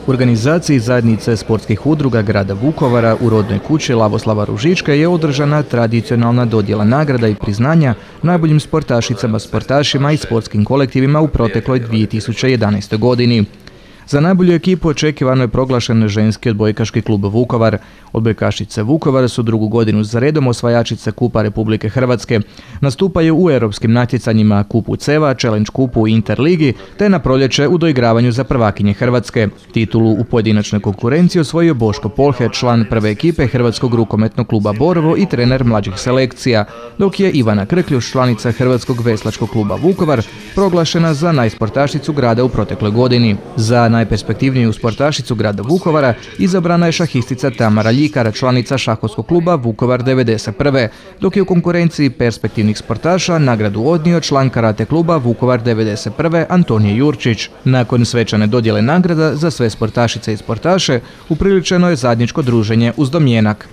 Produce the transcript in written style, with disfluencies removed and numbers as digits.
U organizaciji zajednice sportskih udruga grada Vukovara u rodnoj kući Lavoslava Ružička je održana tradicionalna dodjela nagrada i priznanja najboljim sportašicama, sportašima i sportskim kolektivima u protekloj 2011. godini. Za najbolju ekipu očekivano je proglašen ženski odbojkaški klub Vukovar. Odbojkašice Vukovara su drugu godinu za redom osvajačice Kupa Republike Hrvatske. Nastupaju u europskim natjecanjima Kupu Ceva, Challenge Kupu i Interligi, te na proljeće u doigravanju za prvakinje Hrvatske. Titulu u pojedinačnoj konkurenciji osvojio Boško Polhe, član prve ekipe Hrvatskog rukometnog kluba Borovo i trener mlađih selekcija, dok je Ivana Krkljuš, članica Hrvatskog veslačkog kluba Vukovar, proglašena za najsportašicu grada u protekloj godini. Za najperspektivniju sportašicu grada Vukovara izabrana je šahistica Tamara Ljikara, članica šahovskog kluba Vukovar 91. Dok je u konkurenciji perspektivnih sportaša nagradu odnio član karate kluba Vukovar 91. Antonije Jurčić. Nakon svečane dodjele nagrada za sve sportašice i sportaše upriličeno je zajedničko druženje uz domjenak.